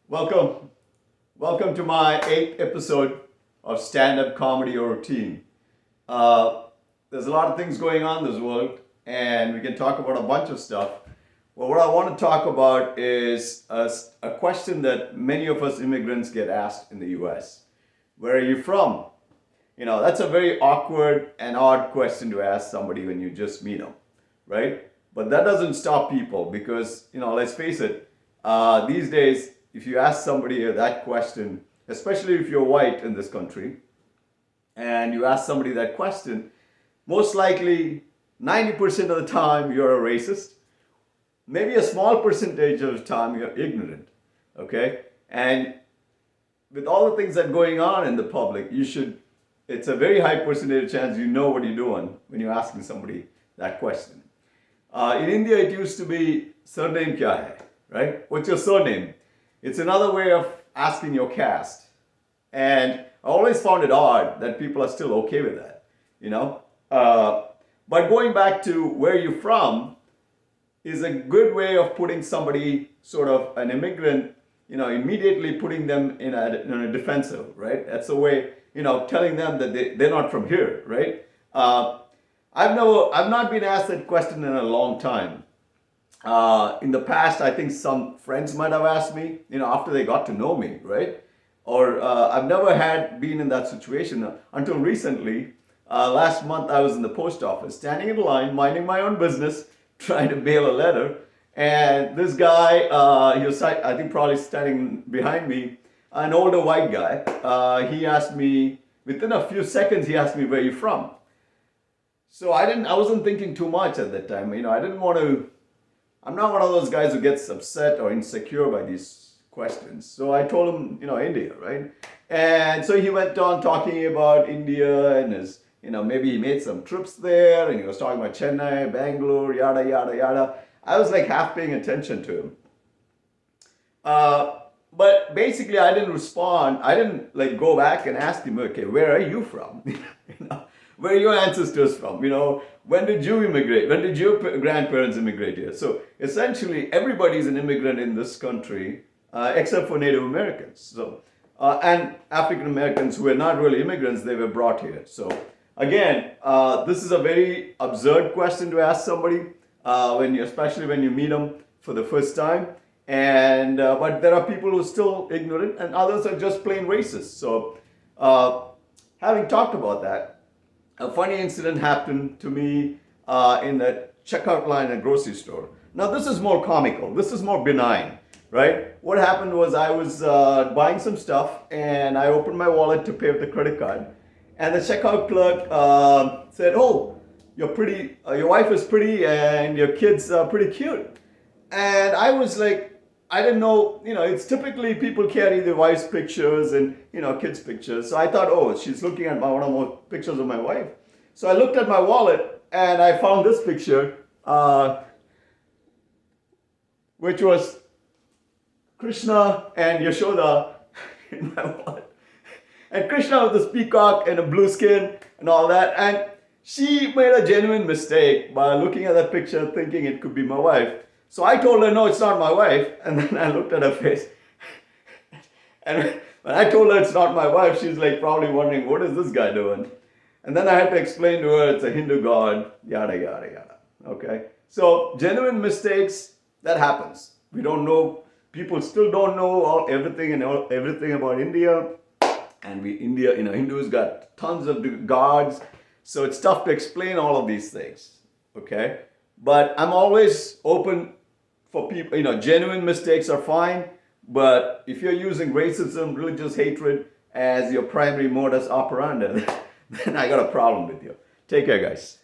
Welcome. Welcome to my 8th episode of Stand-Up Comedy or Routine. There's a lot of things going on in this world, and we can talk about a bunch of stuff. Well, what I want to talk about is a question that many of us immigrants get asked in the US. Where are you from? That's a very awkward and odd question to ask somebody when you just meet them, right? But that doesn't stop people because, let's face it, these days, if you ask somebody that question, especially if you're white in this country, and you ask somebody that question, most likely 90% of the time you're a racist. Maybe a small percentage of the time you're ignorant, okay? And with all the things that are going on in the public, it's a very high percentage chance you know what you're doing when you're asking somebody that question. In India, it used to be, surname kya hai, right? What's your surname? It's another way of asking your caste. And I always found it odd that people are still okay with that, But going back to where you're from is a good way of putting somebody, sort of an immigrant, immediately putting them in a defensive, right? That's a way, telling them that they're not from here, right? I've not been asked that question in a long time. In the past, I think some friends might have asked me, after they got to know me, right? Or I've never been in that situation until recently. Last month, I was in the post office, standing in line, minding my own business, trying to mail a letter. And this guy, he was, I think, probably standing behind me, an older white guy. He asked me, within a few seconds, he asked me, where are you from? So I wasn't thinking too much at that time. I'm not one of those guys who gets upset or insecure by these questions. So I told him, India, right? And so he went on talking about India and his, maybe he made some trips there and he was talking about Chennai, Bangalore, yada, yada, yada. I was like half paying attention to him. But basically I didn't respond. I didn't go back and ask him, okay, where are you from? Where are your ancestors from? When did you immigrate? When did your grandparents immigrate here? So essentially, everybody's an immigrant in this country, except for Native Americans. So, and African Americans who were not really immigrants, they were brought here. So again, this is a very absurd question to ask somebody, especially when you meet them for the first time. And but there are people who are still ignorant, and others are just plain racist. So having talked about that, a funny incident happened to me in the checkout line at a grocery store. Now, this is more comical. This is more benign, right? What happened was I was buying some stuff and I opened my wallet to pay with the credit card. And the checkout clerk said, oh, you're pretty, your wife is pretty and your kids are pretty cute. And I was like, I didn't know, it's typically people carry their wife's pictures and, kids' pictures. So I thought, oh, she's looking at one of my pictures of my wife. So I looked at my wallet and I found this picture, which was Krishna and Yashoda in my wallet. And Krishna was this peacock and a blue skin and all that. And she made a genuine mistake by looking at that picture thinking it could be my wife. So I told her, no, it's not my wife. And then I looked at her face. And when I told her it's not my wife, she's probably wondering, what is this guy doing? And then I had to explain to her it's a Hindu god, yada, yada, yada. Okay? So genuine mistakes, that happens. We don't know, people still don't know everything about India. And Hindus got tons of gods. So it's tough to explain all of these things. Okay? But I'm always open for people, genuine mistakes are fine, but if you're using racism, religious hatred as your primary modus operandi, then I got a problem with you. Take care, guys.